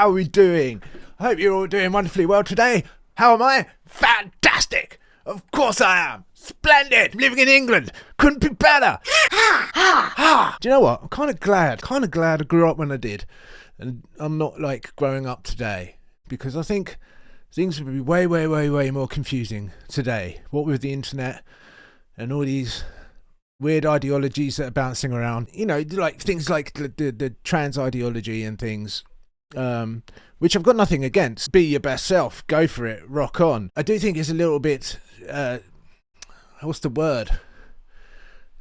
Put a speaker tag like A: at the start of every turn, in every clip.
A: how are we doing? I hope you're all doing wonderfully well today. How am I? Fantastic! Of course I am. Splendid! Living in England. Couldn't be better. Do you know what? I'm kind of glad I grew up when I did. And I'm not like growing up today. Because I think things would be way, way, way, way more confusing today. What with the internet and all these weird ideologies that are bouncing around. You know, like things like the trans ideology and things. Which I've got nothing against. Be your best self. Go for it. Rock on. I do think it's a little bit... what's the word?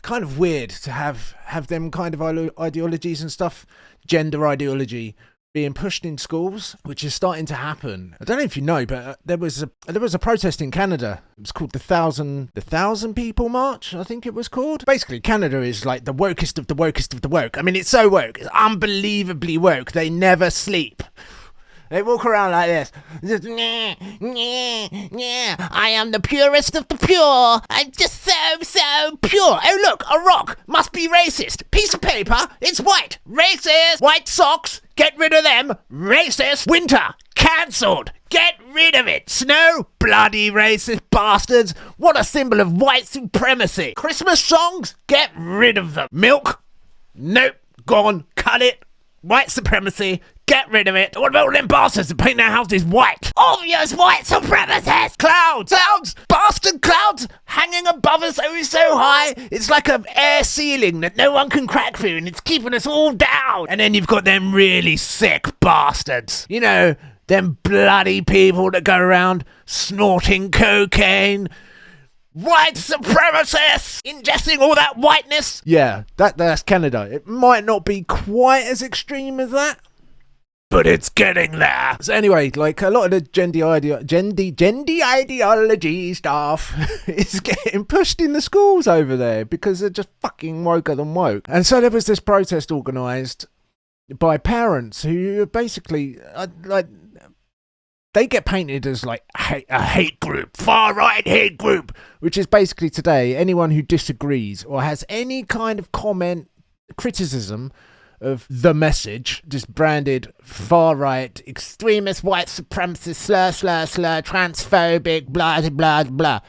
A: Kind of weird to have them kind of ideologies and stuff, gender ideology, being pushed in schools, which is starting to happen. I don't know if you know, but there was a protest in Canada. It was called the thousand people march, I think it was called. Basically, Canada is like the wokest of the wokest of the woke. I mean, it's so woke. It's unbelievably woke. They never sleep. They walk around like this. Just, I am the purest of the pure. I'm just so pure. Oh, look, a rock. Must be racist. Piece of paper. It's white. Racist. White socks. Get rid of them. Racist. Winter. Cancelled. Get rid of it. Snow. Bloody racist bastards. What a symbol of white supremacy. Christmas songs. Get rid of them. Milk. Nope. Gone. Cut it. White supremacy. Get rid of it. What about all them bastards that paint their houses white? Obvious white supremacists! Clouds! Bastard clouds hanging above us so high. It's like an air ceiling that no one can crack through and it's keeping us all down. And then you've got them really sick bastards. You know, them bloody people that go around snorting cocaine. White supremacists! Ingesting all that whiteness. Yeah, that's Canada. It might not be quite as extreme as that, but it's getting there. So anyway, like a lot of the gender ideology stuff is getting pushed in the schools over there because they're just fucking woker than woke. And so there was this protest organised by parents who basically they get painted as like a hate group, far right hate group, which is basically today anyone who disagrees or has any kind of comment, criticism of the message, just branded far right, extremist, white supremacist, slur, transphobic, blah, blah, blah.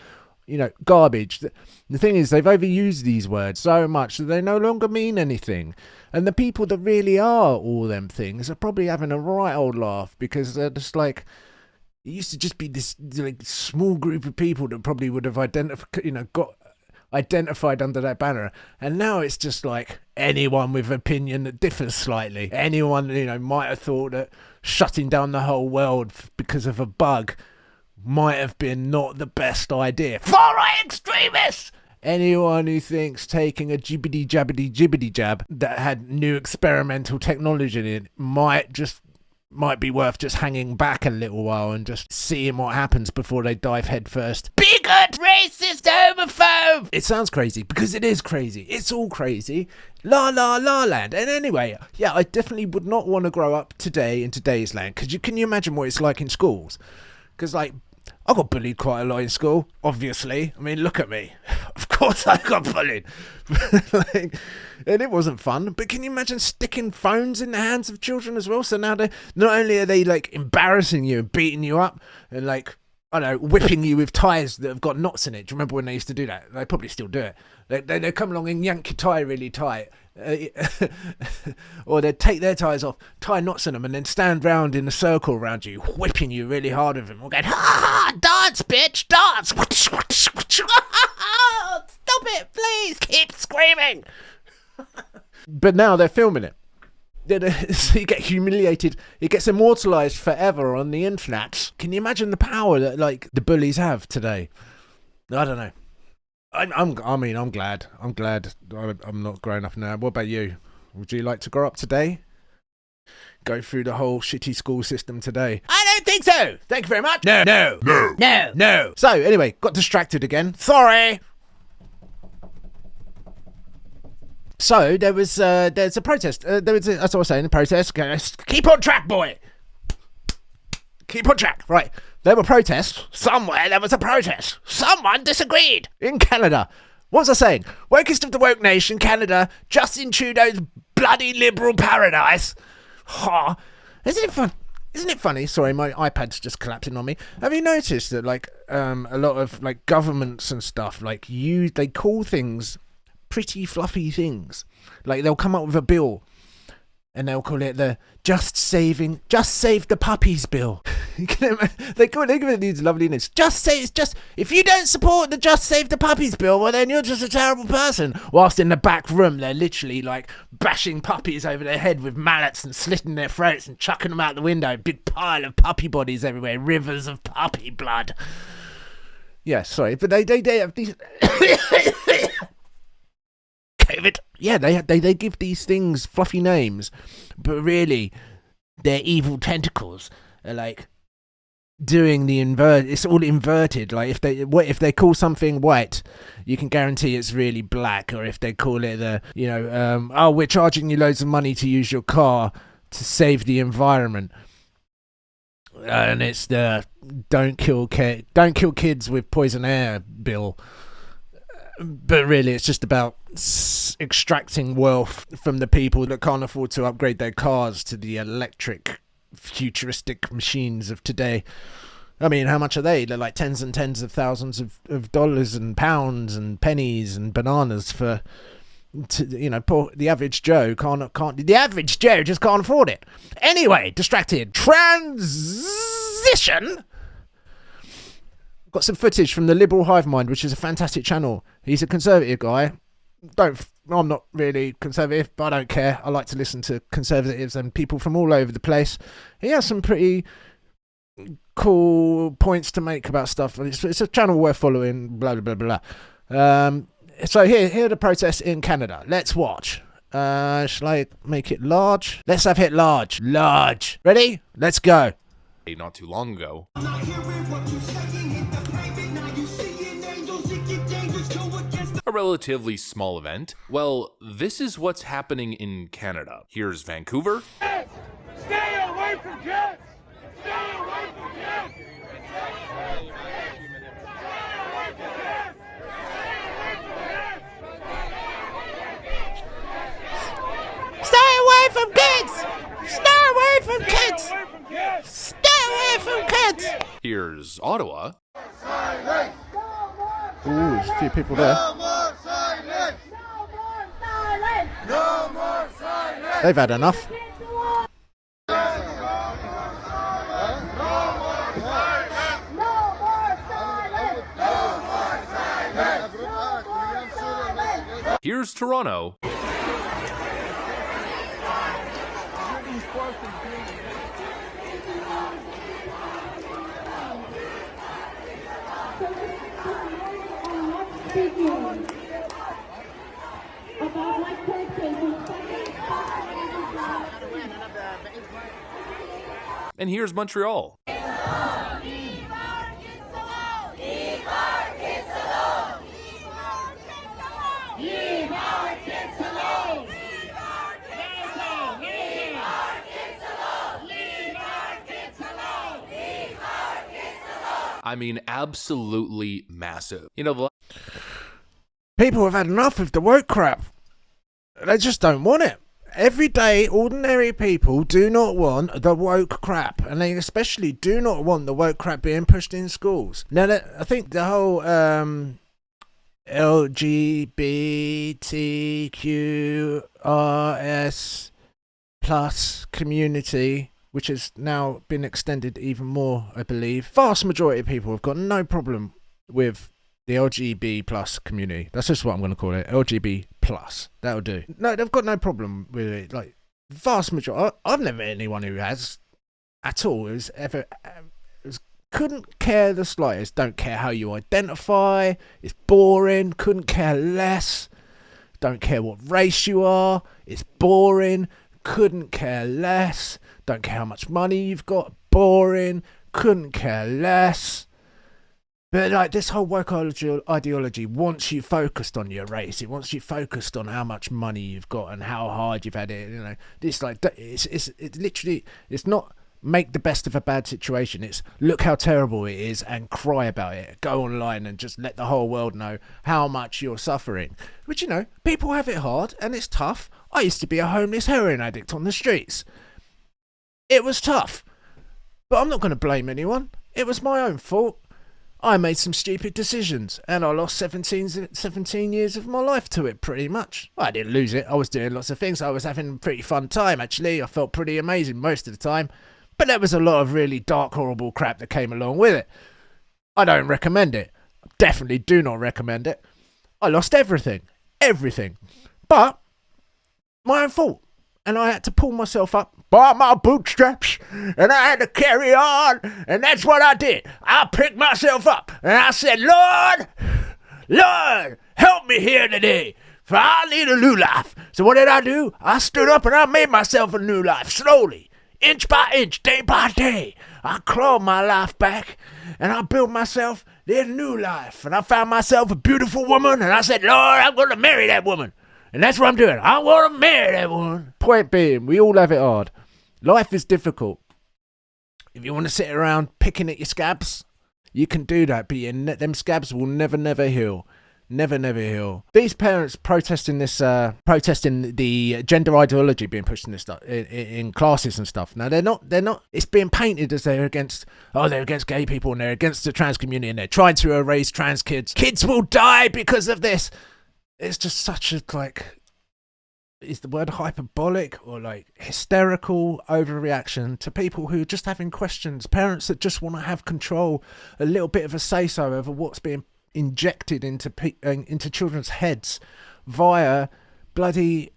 A: You know, garbage. The thing is, they've overused these words so much that they no longer mean anything. And the people that really are all them things are probably having a right old laugh because they're just like, it used to just be this like small group of people that probably would have got identified under that banner, and now it's just like anyone with opinion that differs slightly. Anyone, might have thought that shutting down the whole world because of a bug might have been not the best idea. Far right extremists! Anyone who thinks taking a jibbity jabbity jab that had new experimental technology in it might be worth just hanging back a little while and just seeing what happens before they dive head first. Bigot, racist, homophobe! It sounds crazy because it is crazy. It's all crazy. La land. And anyway, yeah, I definitely would not want to grow up today in today's land. Because can you imagine what it's like in schools? Because I got bullied quite a lot in school, obviously. I mean, look at me. Of course I got bullied. And it wasn't fun. But can you imagine sticking phones in the hands of children as well? So now not only are they like embarrassing you and beating you up and like, I don't know, whipping you with ties that have got knots in it. Do you remember when they used to do that? They probably still do it. They come along and yank your tie really tight. Or they'd take their ties off, tie knots in them, and then stand round in a circle around you, whipping you really hard with them. Or going, ha, dance, bitch, dance. Stop it, please. Keep screaming. But now they're filming it. So you get humiliated. It gets immortalised forever on the internet. Can you imagine the power that like the bullies have today? I don't know. I'm glad. I'm not growing up now. What about you? Would you like to grow up today? Go through the whole shitty school system today? I don't think so. Thank you very much. No. So anyway, got distracted again. Sorry. So there's a protest. As I was saying, a protest. Keep on track, boy. Keep on track. Right. There were protests. Somewhere there was a protest. Someone disagreed. In Canada. What was I saying? Wokest of the woke nation, Canada. Justin Trudeau's bloody liberal paradise. Oh, isn't it fun? Isn't it funny? Sorry, my iPad's just collapsing on me. Have you noticed that like a lot of like governments and stuff like they call things pretty fluffy things. Like they'll come up with a bill and they'll call it the Just Save the Puppies Bill. They give it these lovely names. If you don't support the Just Save the Puppies Bill, well then you're just a terrible person. Whilst in the back room, they're literally like bashing puppies over their head with mallets and slitting their throats and chucking them out the window. Big pile of puppy bodies everywhere, rivers of puppy blood. Yeah, sorry, but they have these. Yeah, they give these things fluffy names, but really, their evil tentacles are like doing the it's all inverted. Like if they call something white, you can guarantee it's really black. Or if they call it we're charging you loads of money to use your car to save the environment, and it's the don't kill kids with poison air bill. But really, it's just about extracting wealth from the people that can't afford to upgrade their cars to the electric, futuristic machines of today. I mean, how much are they? They're like tens and tens of thousands of dollars and pounds and pennies and bananas the average Joe can't. The average Joe just can't afford it. Anyway, distracted. Transition. Got some footage from the Liberal Hive Mind, which is a fantastic channel. He's a conservative guy. I'm not really conservative, but I don't care. I like to listen to conservatives and people from all over the place. He has some pretty cool points to make about stuff. It's a channel worth following, blah, blah, blah, blah. So here are the protests in Canada. Let's watch. Shall I make it large? Let's have it large. Large. Ready? Let's go.
B: Not too long ago. A relatively small event. Well, this is what's happening in Canada. Here's Vancouver.
C: Stay away from kids! Stay away from kids!
A: Stay away from kids! Stay away from kids! Stay away from kids!
B: Here's Ottawa.
C: Silence!
A: Ooh, there's a few people there.
C: No more silence! No more silence! No more silence!
A: They've had enough.
B: Here's Toronto. And here's Montreal. I mean, absolutely massive.
A: People have had enough of the woke crap. They just don't want it. Everyday, ordinary people do not want the woke crap. And they especially do not want the woke crap being pushed in schools. Now, I think the whole LGBTQRS plus community, which has now been extended even more, I believe. Vast majority of people have got no problem with the LGB plus community. That's just what I'm going to call it. LGB plus. That'll do. No, they've got no problem with it. Like, vast majority. I've never met anyone who has at all. Couldn't care the slightest. Don't care how you identify. It's boring. Couldn't care less. Don't care what race you are. It's boring. Couldn't care less. Don't care how much money you've got. Boring. Couldn't care less. But like this whole woke ideology wants you focused on your race. It wants you focused on how much money you've got and how hard you've had it. It's like it's literally, it's not make the best of a bad situation. It's look how terrible it is and cry about it. Go online and just let the whole world know how much you're suffering. Which, people have it hard and it's tough. I used to be a homeless heroin addict on the streets. It was tough. But I'm not going to blame anyone. It was my own fault. I made some stupid decisions, and I lost 17 years of my life to it, pretty much. I didn't lose it. I was doing lots of things. I was having a pretty fun time, actually. I felt pretty amazing most of the time. But there was a lot of really dark, horrible crap that came along with it. I don't recommend it. Definitely do not recommend it. I lost everything. Everything. But my own fault. And I had to pull myself up by my bootstraps, and I had to carry on, and that's what I did. I picked myself up, and I said, Lord, help me here today, for I need a new life. So what did I do? I stood up and I made myself a new life, slowly, inch by inch, day by day. I clawed my life back, and I built myself this new life, and I found myself a beautiful woman, and I said, Lord, I'm going to marry that woman. And that's what I'm doing. I want to marry that one. Point being, we all have it hard. Life is difficult. If you want to sit around picking at your scabs, you can do that. But them scabs will never heal. Never heal. These parents protesting the gender ideology being pushed in this stuff, in classes and stuff. Now they're not. It's being painted as they're against gay people and they're against the trans community and they're trying to erase trans kids. Kids will die because of this. It's just such a, is the word hyperbolic or hysterical overreaction to people who are just having questions, parents that just want to have control, a little bit of a say-so over what's being injected into children's heads via bloody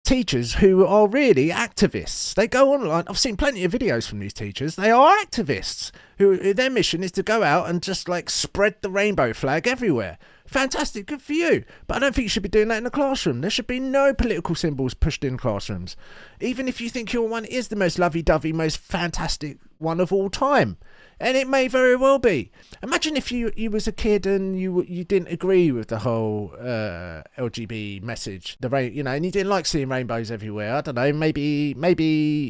A: teachers who are really activists. They go online. I've seen plenty of videos from these teachers. They are activists who their mission is to go out and just spread the rainbow flag everywhere. Fantastic, good for you. But I don't think you should be doing that in the classroom. There should be no political symbols pushed in classrooms. Even if you think your one is the most lovey-dovey, most fantastic one of all time. And it may very well be. Imagine if you was a kid and you didn't agree with the whole LGBT message, and you didn't like seeing rainbows everywhere. I don't know, maybe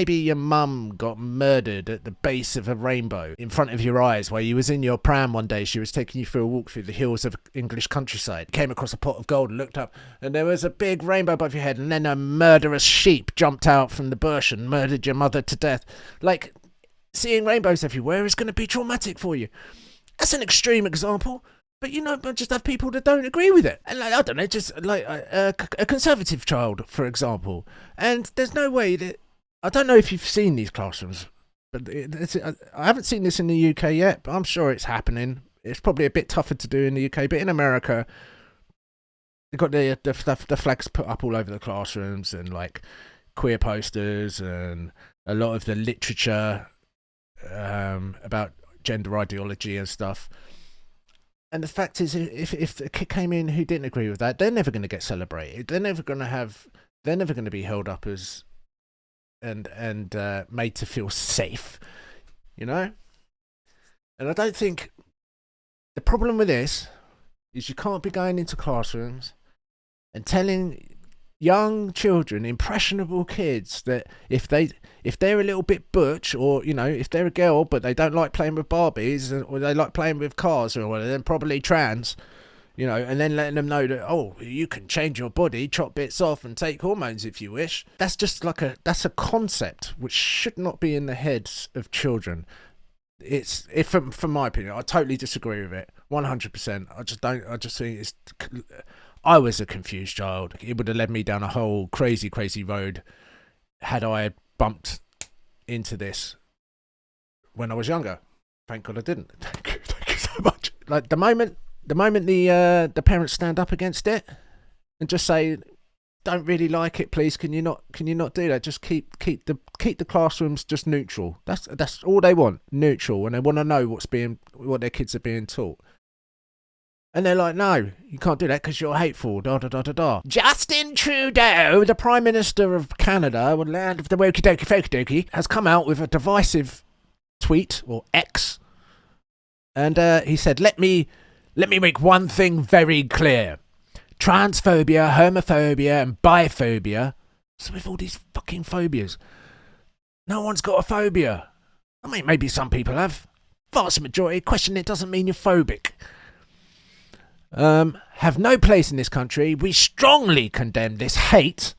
A: your mum got murdered at the base of a rainbow in front of your eyes while you was in your pram one day. She was taking you for a walk through the hills of English countryside. Came across a pot of gold and looked up, and there was a big rainbow above your head, and then a murderous sheep jumped out from the bush and murdered your mother to death. Seeing rainbows everywhere is going to be traumatic for you. That's an extreme example, but just have people that don't agree with it. And I don't know, just a conservative child, for example. And there's no way that, I don't know if you've seen these classrooms, but I haven't seen this in the UK yet, but I'm sure it's happening. It's probably a bit tougher to do in the UK, but in America, they've got the flags put up all over the classrooms and queer posters and a lot of the literature about gender ideology and stuff. And the fact is, if a kid came in who didn't agree with that, they're never going to get celebrated. They're never going to be held up as and made to feel safe, And I don't think the problem with this is you can't be going into classrooms and telling young children, impressionable kids, that if they're a little bit butch, or if they're a girl but they don't like playing with Barbies or they like playing with cars or whatever, then probably trans, and then letting them know that you can change your body, chop bits off and take hormones if you wish. That's just that's a concept which should not be in the heads of children. From my opinion, I totally disagree with it 100%. I just think I was a confused child. It would have led me down a whole crazy road had I bumped into this when I was younger. Thank God I didn't. Thank you so much. The moment the parents stand up against it and just say, "Don't really like it, please. Can you not do that? Just keep the classrooms just neutral." That's all they want, neutral, and they want to know what their kids are being taught. And they're like, no, you can't do that because you're hateful, da-da-da-da-da. Justin Trudeau, the Prime Minister of Canada, land of the wokie-dokie-fokie-dokie, has come out with a divisive tweet, or X. And he said, let me make one thing very clear. Transphobia, homophobia, and biphobia. So with all these fucking phobias, no one's got a phobia. I mean, maybe some people have. Vast majority question it doesn't mean you're phobic. Have no place in this country. We strongly condemn this hate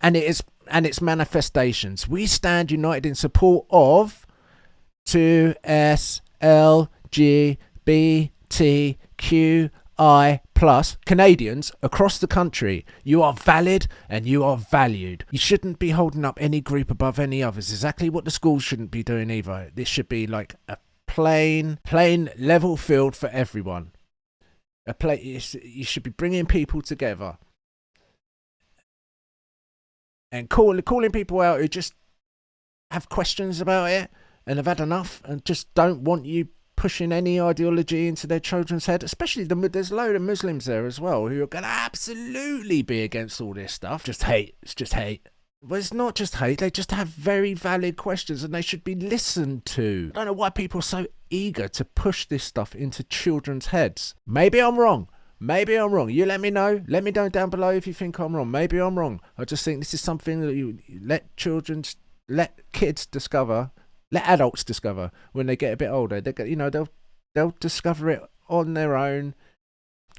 A: and its manifestations. We stand united in support of 2SLGBTQI+ Canadians across the country. You are valid and you are valued. You shouldn't be holding up any group above any others. Exactly what the schools shouldn't be doing either. This should be like a plain level field for everyone. You should be bringing people together and calling people out who just have questions about it and have had enough and just don't want you pushing any ideology into their children's head. Especially there's a load of Muslims there as well who are going to absolutely be against all this stuff. Just hate. It's just hate. Well, it's not just hate. They just have very valid questions and they should be listened to. I don't know why people are so eager to push this stuff into children's heads. Maybe I'm wrong. You let me know. Let me know down below if you think I'm wrong. Maybe I'm wrong. I just think this is something that you let kids discover, let adults discover when they get a bit older. They'll discover it on their own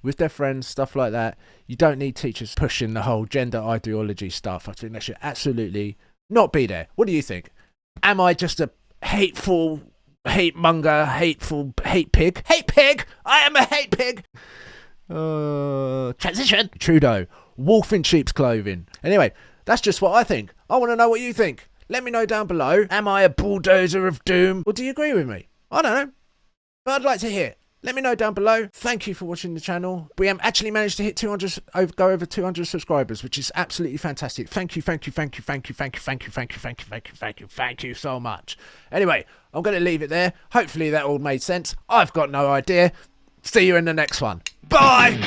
A: with their friends, stuff like that. You don't need teachers pushing the whole gender ideology stuff. I think they should absolutely not be there. What do you think? Am I just a hateful hate monger, hateful hate pig? Hate pig! I am a hate pig! Transition. Trudeau. Wolf in sheep's clothing. Anyway, that's just what I think. I want to know what you think. Let me know down below. Am I a bulldozer of doom? Or do you agree with me? I don't know. But I'd like to hear. Let me know down below. Thank you for watching the channel. We have actually managed to hit 200, go over 200 subscribers, which is absolutely fantastic. Thank you so much. Anyway, I'm going to leave it there. Hopefully that all made sense. I've got no idea. See you in the next one. Bye!